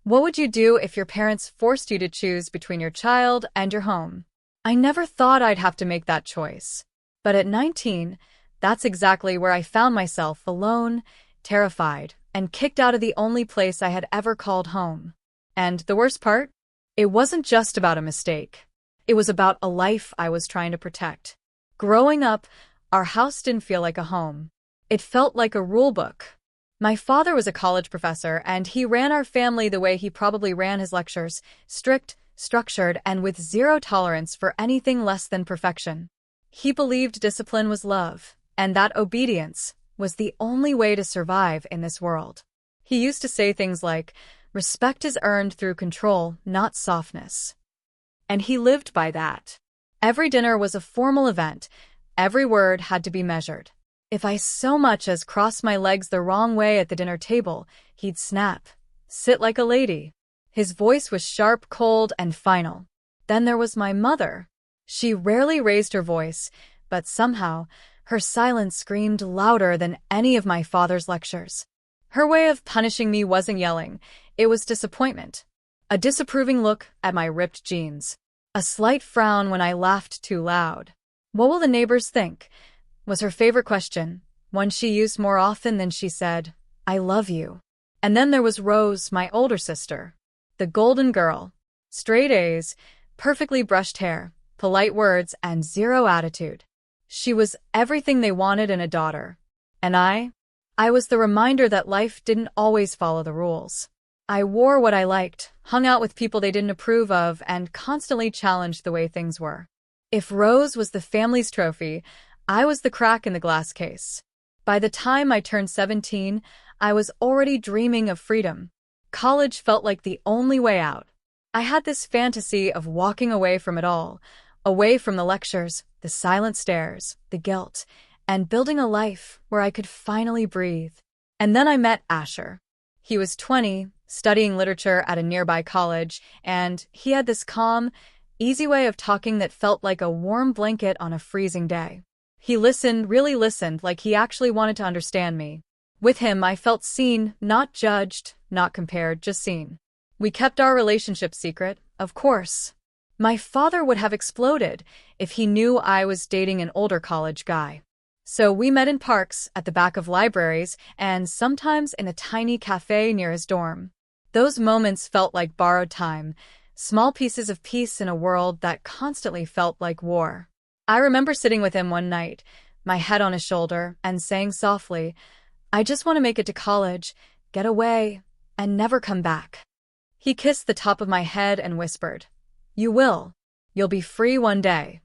What would you do if your parents forced you to choose between your child and your home? I never thought I'd have to make that choice. But at 19, that's exactly where I found myself alone, terrified, and kicked out of the only place I had ever called home. And the worst part? It wasn't just about a mistake. It was about a life I was trying to protect. Growing up, our house didn't feel like a home. It felt like a rule book. My father was a college professor, and he ran our family the way he probably ran his lectures: strict, structured, and with zero tolerance for anything less than perfection. He believed discipline was love, and that obedience was the only way to survive in this world. He used to say things like, "Respect is earned through control, not softness." And he lived by that. Every dinner was a formal event. Every word had to be measured. If I so much as crossed my legs the wrong way at the dinner table, he'd snap. "Sit like a lady." His voice was sharp, cold, and final. Then there was my mother. She rarely raised her voice, but somehow, her silence screamed louder than any of my father's lectures. Her way of punishing me wasn't yelling, it was disappointment. A disapproving look at my ripped jeans. A slight frown when I laughed too loud. "What will the neighbors think?" was her favorite question, one she used more often than she said, "I love you." And then there was Rose, my older sister. The golden girl. Straight A's, perfectly brushed hair, polite words, and zero attitude. She was everything they wanted in a daughter. And I was the reminder that life didn't always follow the rules. I wore what I liked, hung out with people they didn't approve of, and constantly challenged the way things were. If Rose was the family's trophy, I was the crack in the glass case. By the time I turned 17, I was already dreaming of freedom. College felt like the only way out. I had this fantasy of walking away from it all, away from the lectures, the silent stares, the guilt, and building a life where I could finally breathe. And then I met Asher. He was 20, studying literature at a nearby college, and he had this calm, easy way of talking that felt like a warm blanket on a freezing day. He listened, really listened, like he actually wanted to understand me. With him, I felt seen, not judged, not compared, just seen. We kept our relationship secret, of course. My father would have exploded if he knew I was dating an older college guy. So we met in parks, at the back of libraries, and sometimes in a tiny cafe near his dorm. Those moments felt like borrowed time, small pieces of peace in a world that constantly felt like war. I remember sitting with him one night, my head on his shoulder, and saying softly, "I just want to make it to college, get away, and never come back." He kissed the top of my head and whispered, "You will. You'll be free one day."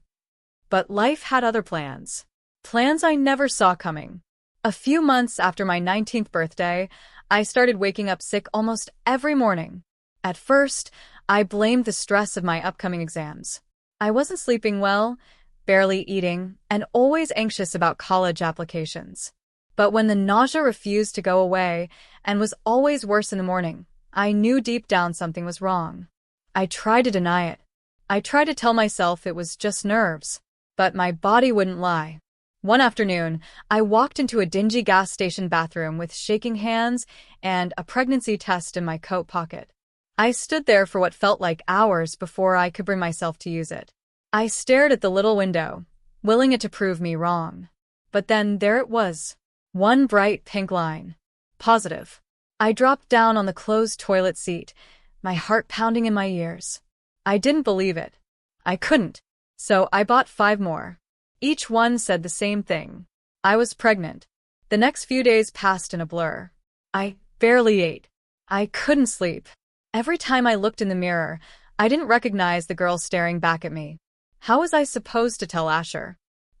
But life had other plans. Plans I never saw coming. A few months after my 19th birthday, I started waking up sick almost every morning. At first, I blamed the stress of my upcoming exams. I wasn't sleeping well, barely eating, and always anxious about college applications. But when the nausea refused to go away and was always worse in the morning, I knew deep down something was wrong. I tried to deny it. I tried to tell myself it was just nerves, but my body wouldn't lie. One afternoon, I walked into a dingy gas station bathroom with shaking hands and a pregnancy test in my coat pocket. I stood there for what felt like hours before I could bring myself to use it. I stared at the little window, willing it to prove me wrong. But then there it was. One bright pink line. Positive. I dropped down on the closed toilet seat, my heart pounding in my ears. I didn't believe it. I couldn't. So I bought 5 more. Each one said the same thing. I was pregnant. The next few days passed in a blur. I barely ate. I couldn't sleep. Every time I looked in the mirror, I didn't recognize the girl staring back at me. How was I supposed to tell Asher?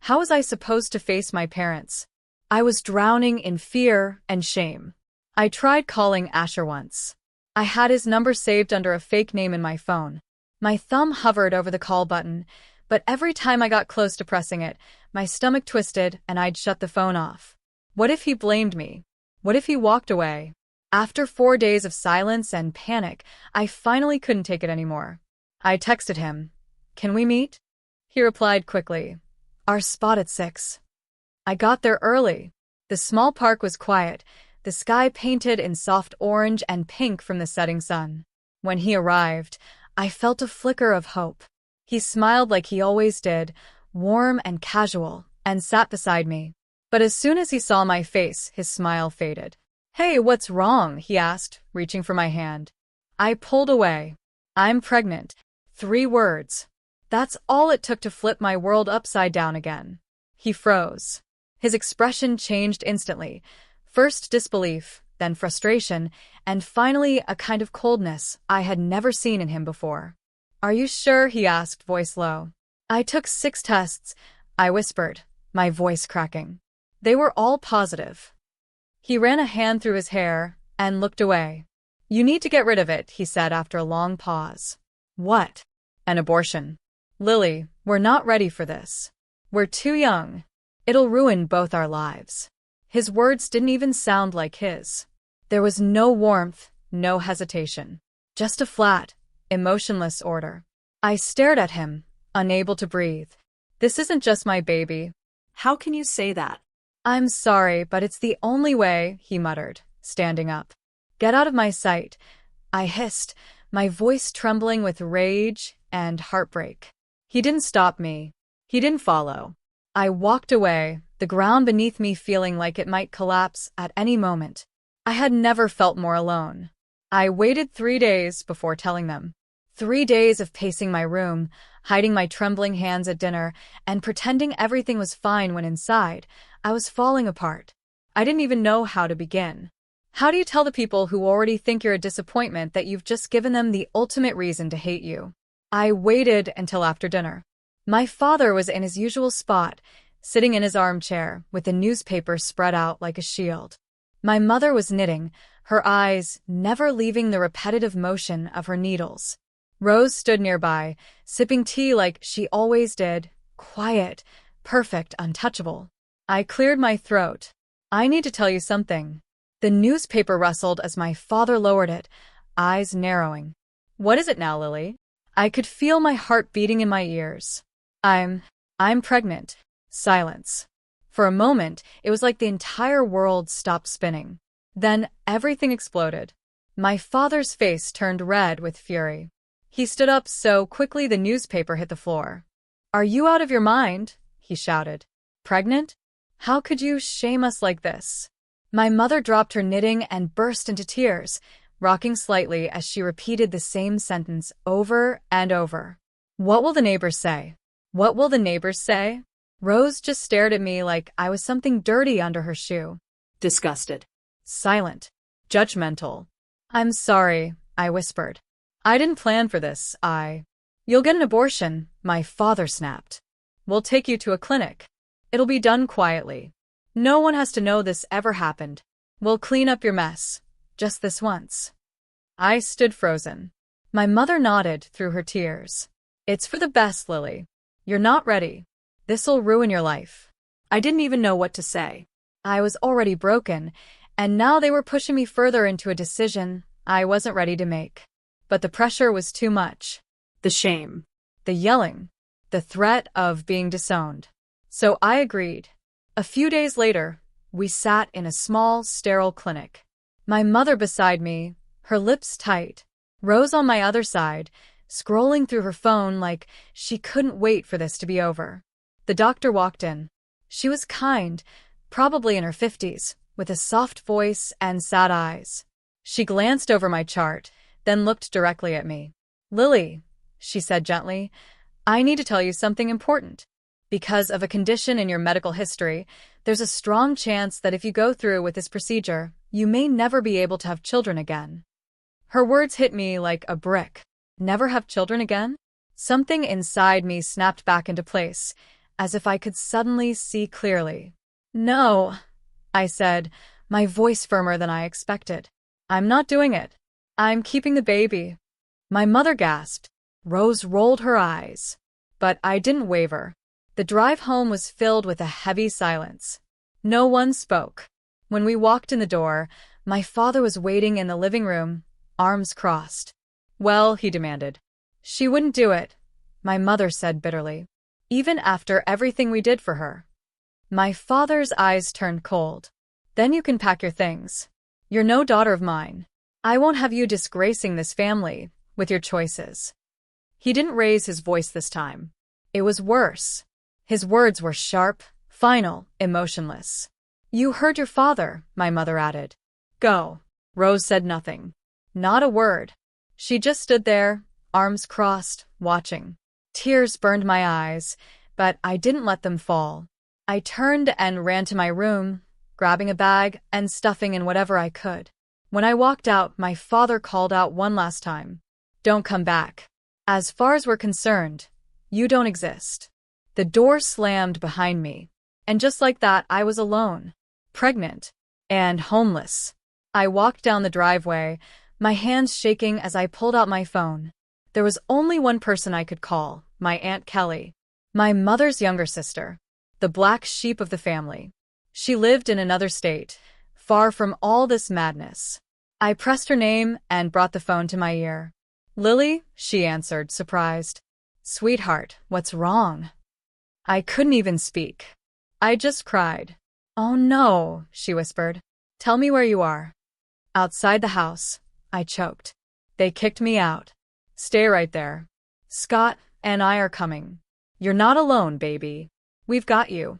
How was I supposed to face my parents? I was drowning in fear and shame. I tried calling Asher once. I had his number saved under a fake name in my phone. My thumb hovered over the call button, but every time I got close to pressing it, my stomach twisted and I'd shut the phone off. What if he blamed me? What if he walked away? After 4 days of silence and panic, I finally couldn't take it anymore. I texted him, "Can we meet?" He replied quickly, "Our spot at 6. I got there early. The small park was quiet, the sky painted in soft orange and pink from the setting sun. When he arrived, I felt a flicker of hope. He smiled like he always did, warm and casual, and sat beside me. But as soon as he saw my face, his smile faded. "Hey, what's wrong?" he asked, reaching for my hand. I pulled away. "I'm pregnant." 3 words. That's all it took to flip my world upside down again. He froze. His expression changed instantly. First disbelief, then frustration, and finally a kind of coldness I had never seen in him before. "Are you sure?" he asked, voice low. "I took 6 tests," I whispered, my voice cracking. "They were all positive." He ran a hand through his hair and looked away. "You need to get rid of it," he said after a long pause. "What?" "An abortion. Lily, we're not ready for this. We're too young. It'll ruin both our lives." His words didn't even sound like his. There was no warmth, no hesitation. Just a flat, emotionless order. I stared at him, unable to breathe. "This isn't just my baby." "How can you say that?" "I'm sorry, but it's the only way," he muttered, standing up. "Get out of my sight," I hissed, my voice trembling with rage and heartbreak. He didn't stop me. He didn't follow. I walked away, the ground beneath me feeling like it might collapse at any moment. I had never felt more alone. I waited 3 days before telling them. 3 days of pacing my room, hiding my trembling hands at dinner, and pretending everything was fine when inside, I was falling apart. I didn't even know how to begin. How do you tell the people who already think you're a disappointment that you've just given them the ultimate reason to hate you? I waited until after dinner. My father was in his usual spot, sitting in his armchair, with the newspaper spread out like a shield. My mother was knitting, her eyes never leaving the repetitive motion of her needles. Rose stood nearby, sipping tea like she always did, quiet, perfect, untouchable. I cleared my throat. "I need to tell you something." The newspaper rustled as my father lowered it, eyes narrowing. "What is it now, Lily?" I could feel my heart beating in my ears. I'm pregnant." Silence. For a moment, it was like the entire world stopped spinning. Then everything exploded. My father's face turned red with fury. He stood up so quickly the newspaper hit the floor. "Are you out of your mind?" he shouted. "Pregnant? How could you shame us like this?" My mother dropped her knitting and burst into tears, rocking slightly as she repeated the same sentence over and over. "What will the neighbors say? What will the neighbors say?" Rose just stared at me like I was something dirty under her shoe. Disgusted. Silent. Judgmental. "I'm sorry," I whispered. "I didn't plan for this, You'll get an abortion," my father snapped. "We'll take you to a clinic. It'll be done quietly. No one has to know this ever happened. We'll clean up your mess. Just this once." I stood frozen. My mother nodded through her tears. "It's for the best, Lily. You're not ready. This'll ruin your life." I didn't even know what to say. I was already broken, and now they were pushing me further into a decision I wasn't ready to make. But the pressure was too much. The shame. The yelling. The threat of being disowned. So I agreed. A few days later, we sat in a small, sterile clinic. My mother beside me, her lips tight, Rose on my other side, scrolling through her phone like she couldn't wait for this to be over. The doctor walked in. She was kind, probably in her 50s, with a soft voice and sad eyes. She glanced over my chart, then looked directly at me. "Lily," she said gently, "I need to tell you something important. Because of a condition in your medical history, there's a strong chance that if you go through with this procedure, you may never be able to have children again." Her words hit me like a brick. Never have children again? Something inside me snapped back into place, as if I could suddenly see clearly. "No," I said, my voice firmer than I expected. "I'm not doing it. I'm keeping the baby." My mother gasped. Rose rolled her eyes. But I didn't waver. The drive home was filled with a heavy silence. No one spoke. When we walked in the door, my father was waiting in the living room, arms crossed. "Well," he demanded. "She wouldn't do it," my mother said bitterly. "Even after everything we did for her." My father's eyes turned cold. "Then you can pack your things. You're no daughter of mine." I won't have you disgracing this family with your choices." He didn't raise his voice this time. It was worse. His words were sharp, final, emotionless. "You heard your father," my mother added. "Go." Rose said nothing. Not a word. She just stood there, arms crossed, watching. Tears burned my eyes, but I didn't let them fall. I turned and ran to my room, grabbing a bag and stuffing in whatever I could. When I walked out, my father called out one last time, "Don't come back. As far as we're concerned, you don't exist." The door slammed behind me, and just like that, I was alone, pregnant, and homeless. I walked down the driveway, my hands shaking as I pulled out my phone. There was only one person I could call, my Aunt Kelly, my mother's younger sister, the black sheep of the family. She lived in another state, far from all this madness. I pressed her name and brought the phone to my ear. "Lily," she answered, surprised. "Sweetheart, what's wrong?" I couldn't even speak. I just cried. "Oh no," she whispered. "Tell me where you are." "Outside the house," I choked. "They kicked me out." "Stay right there. Scott and I are coming. You're not alone, baby. We've got you."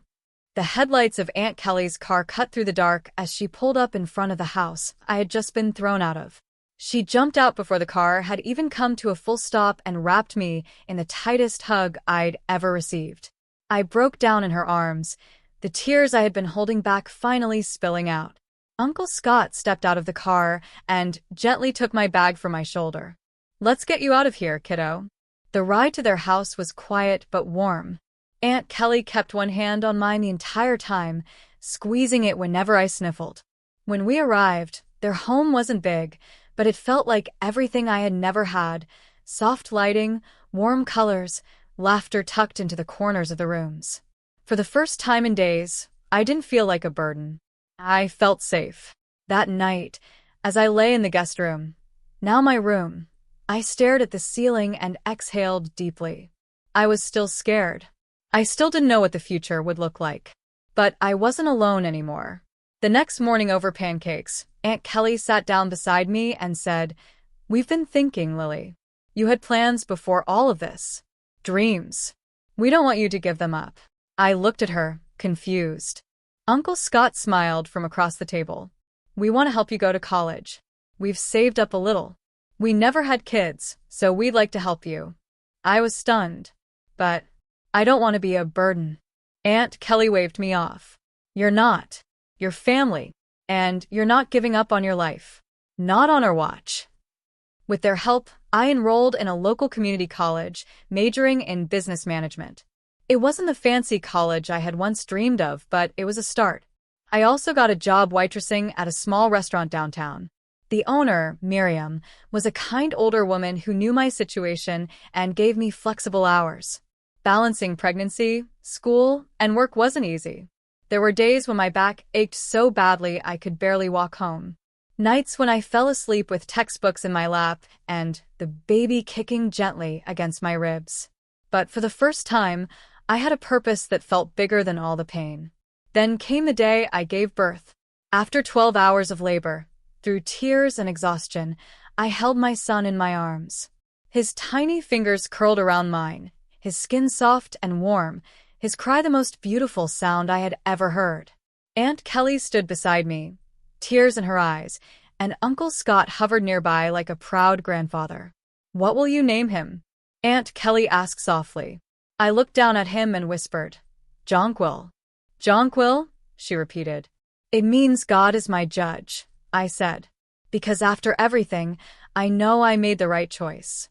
The headlights of Aunt Kelly's car cut through the dark as she pulled up in front of the house I had just been thrown out of. She jumped out before the car had even come to a full stop and wrapped me in the tightest hug I'd ever received. I broke down in her arms, the tears I had been holding back finally spilling out. Uncle Scott stepped out of the car and gently took my bag from my shoulder. "Let's get you out of here, kiddo." The ride to their house was quiet but warm. Aunt Kelly kept one hand on mine the entire time, squeezing it whenever I sniffled. When we arrived, their home wasn't big, but it felt like everything I had never had: soft lighting, warm colors, laughter tucked into the corners of the rooms. For the first time in days, I didn't feel like a burden. I felt safe. That night, as I lay in the guest room, now my room, I stared at the ceiling and exhaled deeply. I was still scared. I still didn't know what the future would look like. But I wasn't alone anymore. The next morning over pancakes, Aunt Kelly sat down beside me and said, "We've been thinking, Lily. You had plans before all of this. Dreams. We don't want you to give them up." I looked at her, confused. Uncle Scott smiled from across the table. "We want to help you go to college. We've saved up a little. We never had kids, so we'd like to help you." I was stunned. "But I don't want to be a burden." Aunt Kelly waved me off. "You're not. You're family. And you're not giving up on your life. Not on our watch." With their help, I enrolled in a local community college, majoring in business management. It wasn't the fancy college I had once dreamed of, but it was a start. I also got a job waitressing at a small restaurant downtown. The owner, Miriam, was a kind older woman who knew my situation and gave me flexible hours. Balancing pregnancy, school, and work wasn't easy. There were days when my back ached so badly I could barely walk home. Nights when I fell asleep with textbooks in my lap and the baby kicking gently against my ribs. But for the first time, I had a purpose that felt bigger than all the pain. Then came the day I gave birth. After 12 hours of labor, through tears and exhaustion, I held my son in my arms. His tiny fingers curled around mine, his skin soft and warm, his cry the most beautiful sound I had ever heard. Aunt Kelly stood beside me, tears in her eyes, and Uncle Scott hovered nearby like a proud grandfather. "What will you name him?" Aunt Kelly asked softly. I looked down at him and whispered, "Jonquil." "Jonquil?" she repeated. "It means God is my judge," I said. "Because after everything, I know I made the right choice."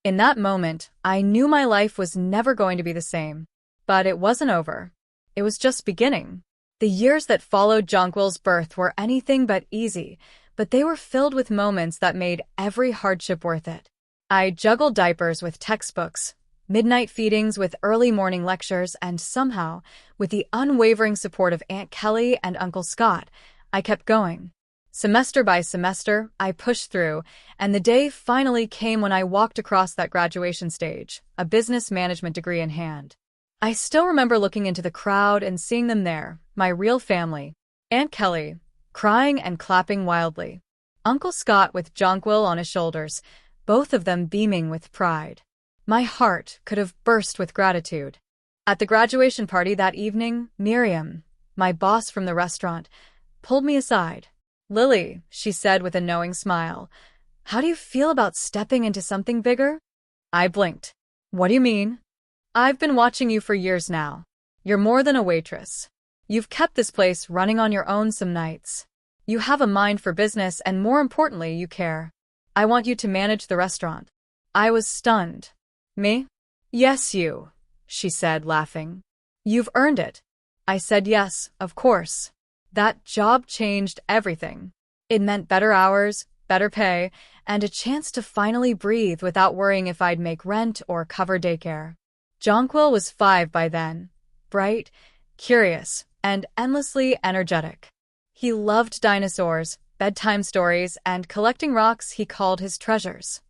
In that moment, I knew my life was never going to be the same. But it wasn't over. It was just beginning. The years that followed Jonquil's birth were anything but easy, but they were filled with moments that made every hardship worth it. I juggled diapers with textbooks, midnight feedings with early morning lectures, and somehow, with the unwavering support of Aunt Kelly and Uncle Scott, I kept going. Semester by semester, I pushed through, and the day finally came when I walked across that graduation stage, a business management degree in hand. I still remember looking into the crowd and seeing them there, my real family. Aunt Kelly, crying and clapping wildly. Uncle Scott with Jonquil on his shoulders, both of them beaming with pride. My heart could have burst with gratitude. At the graduation party that evening, Miriam, my boss from the restaurant, pulled me aside. "Lily," she said with a knowing smile, "how do you feel about stepping into something bigger?" I blinked. "What do you mean?" "I've been watching you for years now. You're more than a waitress. You've kept this place running on your own some nights. You have a mind for business and more importantly, you care. I want you to manage the restaurant." I was stunned. "Me?" "Yes, you," she said, laughing. "You've earned it." I said yes, of course. That job changed everything. It meant better hours, better pay, and a chance to finally breathe without worrying if I'd make rent or cover daycare. Jonquil was 5 by then, bright, curious, and endlessly energetic. He loved dinosaurs, bedtime stories, and collecting rocks he called his treasures.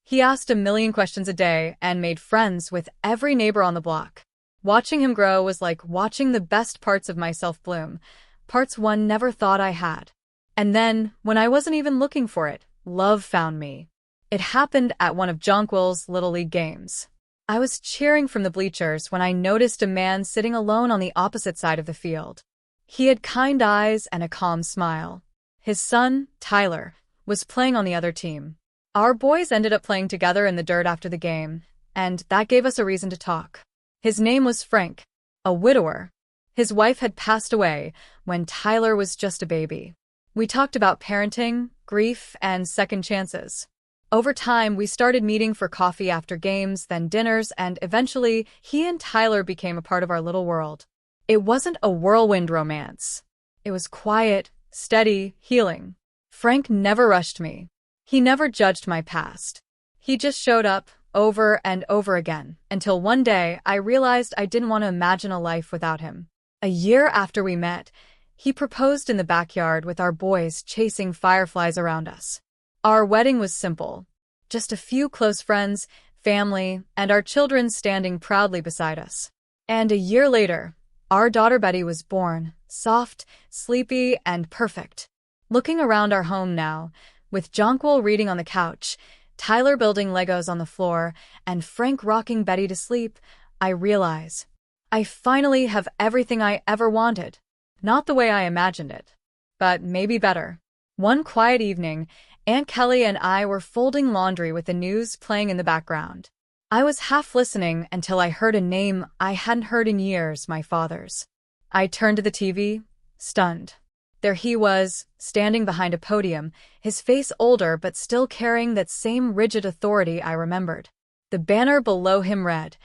He asked a million questions a day and made friends with every neighbor on the block. Watching him grow was like watching the best parts of myself bloom, parts one never thought I had. And then, when I wasn't even looking for it, love found me. It happened at one of Jonquil's Little League games. I was cheering from the bleachers when I noticed a man sitting alone on the opposite side of the field. He had kind eyes and a calm smile. His son, Tyler, was playing on the other team. Our boys ended up playing together in the dirt after the game, and that gave us a reason to talk. His name was Frank, a widower. His wife had passed away when Tyler was just a baby. We talked about parenting, grief, and second chances. Over time, we started meeting for coffee after games, then dinners, and eventually, he and Tyler became a part of our little world. It wasn't a whirlwind romance. It was quiet, steady, healing. Frank never rushed me. He never judged my past. He just showed up, over and over again, until one day I realized I didn't want to imagine a life without him. A year after we met, he proposed in the backyard with our boys chasing fireflies around us. Our wedding was simple. Just a few close friends, family, and our children standing proudly beside us. And a year later, our daughter Betty was born, soft, sleepy, and perfect. Looking around our home now, with Jonquil reading on the couch, Tyler building Legos on the floor, and Frank rocking Betty to sleep, I realize I finally have everything I ever wanted. Not the way I imagined it, but maybe better. One quiet evening, Aunt Kelly and I were folding laundry with the news playing in the background. I was half listening until I heard a name I hadn't heard in years, my father's. I turned to the TV, stunned. There he was, standing behind a podium, his face older but still carrying that same rigid authority I remembered. The banner below him read,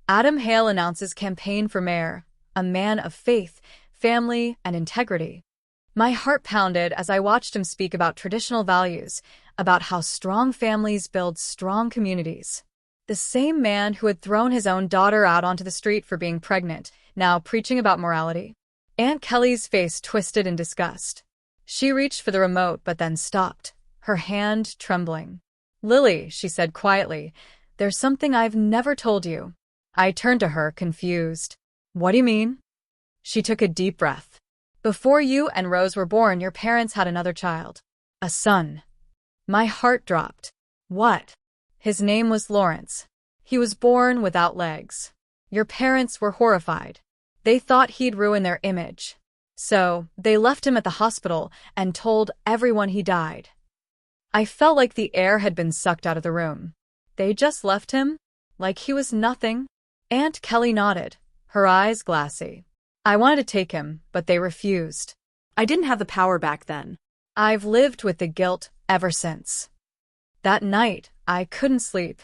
"Adam Hale announces campaign for mayor, a man of faith, family, and integrity." My heart pounded as I watched him speak about traditional values, about how strong families build strong communities. The same man who had thrown his own daughter out onto the street for being pregnant, now preaching about morality. Aunt Kelly's face twisted in disgust. She reached for the remote but then stopped, her hand trembling. "Lily," she said quietly, "there's something I've never told you." I turned to her, confused. "What do you mean?" She took a deep breath. "Before you and Rose were born, your parents had another child. A son." My heart dropped. "What?" "His name was Lawrence. He was born without legs. Your parents were horrified. They thought he'd ruin their image. So, they left him at the hospital and told everyone he died." I felt like the air had been sucked out of the room. They just left him? Like he was nothing? Aunt Kelly nodded, her eyes glassy. "I wanted to take him, but they refused." I didn't have the power back then. I've lived with the guilt ever since. That night, I couldn't sleep.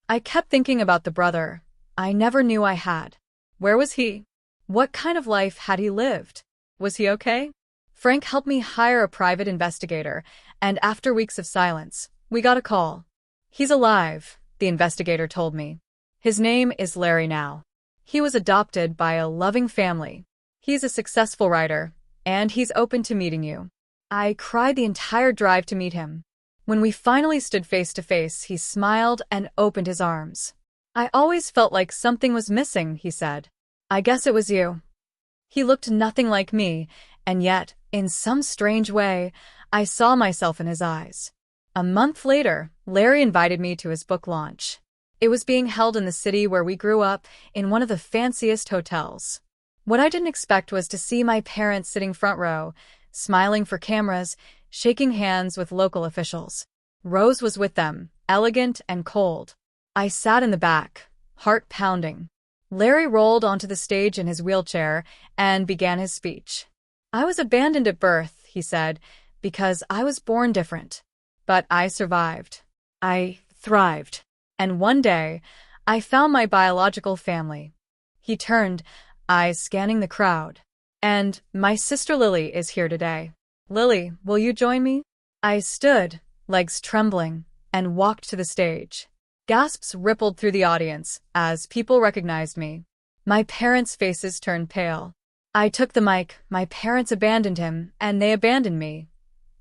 I kept thinking about the brother I never knew I had. Where was he? What kind of life had he lived? Was he okay? Frank helped me hire a private investigator, and after weeks of silence, we got a call. "He's alive," the investigator told me. "His name is Larry now. He was adopted by a loving family. He's a successful writer, and he's open to meeting you." I cried the entire drive to meet him. When we finally stood face to face, he smiled and opened his arms. "I always felt like something was missing," he said. "I guess it was you." He looked nothing like me, and yet, in some strange way, I saw myself in his eyes. A month later, Larry invited me to his book launch. It was being held in the city where we grew up, in one of the fanciest hotels. What I didn't expect was to see my parents sitting front row, smiling for cameras, shaking hands with local officials. Rose was with them, elegant and cold. I sat in the back, heart pounding. Larry rolled onto the stage in his wheelchair and began his speech. I was abandoned at birth, he said, because I was born different. But I survived. I thrived. And one day, I found my biological family. He turned, eyes scanning the crowd. And my sister Lily is here today. Lily, will you join me? I stood, legs trembling, and walked to the stage. Gasps rippled through the audience as people recognized me. My parents' faces turned pale. I took the mic, my parents abandoned him, and they abandoned me,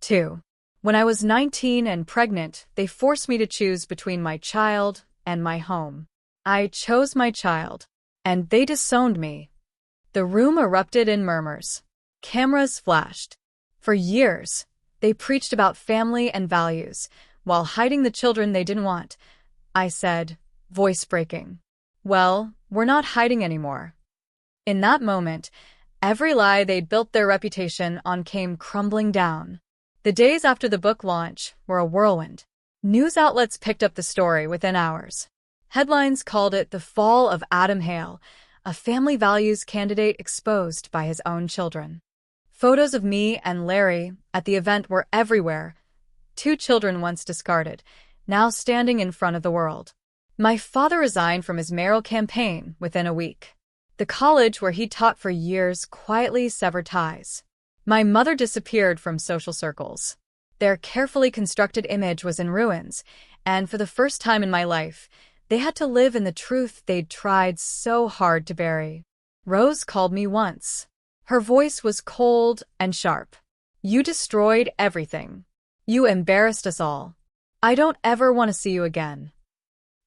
too. When I was 19 and pregnant, they forced me to choose between my child and my home. I chose my child, and they disowned me. The room erupted in murmurs. Cameras flashed. For years, they preached about family and values, while hiding the children they didn't want. I said, voice breaking. Well, we're not hiding anymore. In that moment, every lie they'd built their reputation on came crumbling down. The days after the book launch were a whirlwind. News outlets picked up the story within hours. Headlines called it the fall of Adam Hale, a family values candidate exposed by his own children. Photos of me and Larry at the event were everywhere. 2 children once discarded, now standing in front of the world. My father resigned from his mayoral campaign within a week. The college where he taught for years quietly severed ties. My mother disappeared from social circles. Their carefully constructed image was in ruins, and for the first time in my life, they had to live in the truth they'd tried so hard to bury. Rose called me once. Her voice was cold and sharp. You destroyed everything. You embarrassed us all. I don't ever want to see you again.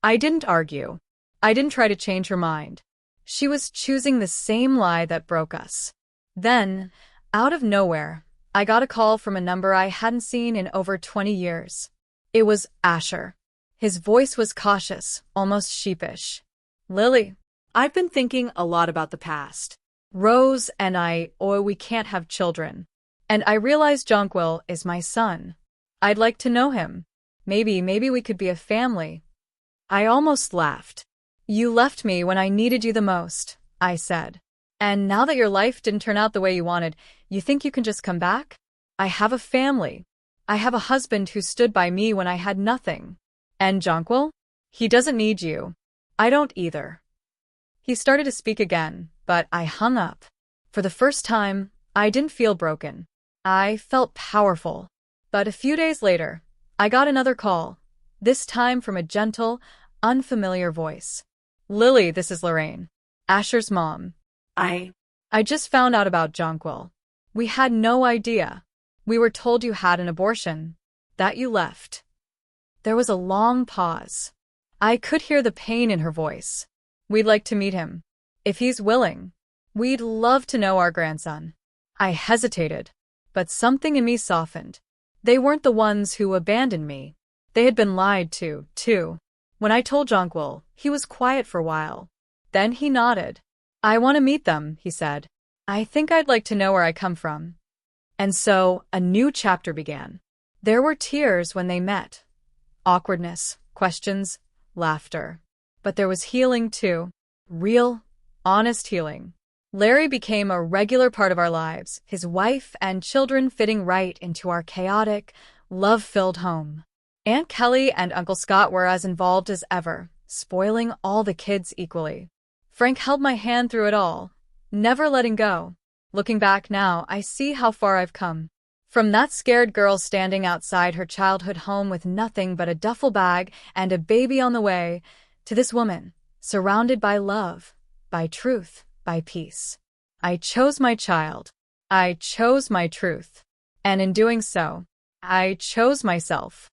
I didn't argue. I didn't try to change her mind. She was choosing the same lie that broke us. Then, out of nowhere, I got a call from a number I hadn't seen in over 20 years. It was Asher. His voice was cautious, almost sheepish. Lily, I've been thinking a lot about the past. Rose and we can't have children. And I realized Jonquil is my son. I'd like to know him. Maybe we could be a family. I almost laughed. You left me when I needed you the most, I said. And now that your life didn't turn out the way you wanted, you think you can just come back? I have a family. I have a husband who stood by me when I had nothing. And Jonquil? He doesn't need you. I don't either. He started to speak again, but I hung up. For the first time, I didn't feel broken. I felt powerful. But a few days later, I got another call, this time from a gentle, unfamiliar voice. Lily, this is Lorraine, Asher's mom. I just found out about Jonquil. We had no idea. We were told you had an abortion, that you left. There was a long pause. I could hear the pain in her voice. We'd like to meet him. If he's willing. We'd love to know our grandson. I hesitated, but something in me softened. They weren't the ones who abandoned me. They had been lied to, too. When I told Jonquil, he was quiet for a while. Then he nodded. I want to meet them, he said. I think I'd like to know where I come from. And so, a new chapter began. There were tears when they met. Awkwardness, questions, laughter. But there was healing, too. Real, honest healing. Larry became a regular part of our lives, his wife and children fitting right into our chaotic, love-filled home. Aunt Kelly and Uncle Scott were as involved as ever, spoiling all the kids equally. Frank held my hand through it all, never letting go. Looking back now, I see how far I've come. From that scared girl standing outside her childhood home with nothing but a duffel bag and a baby on the way, to this woman, surrounded by love, by truth, by peace. I chose my child. I chose my truth. And in doing so, I chose myself.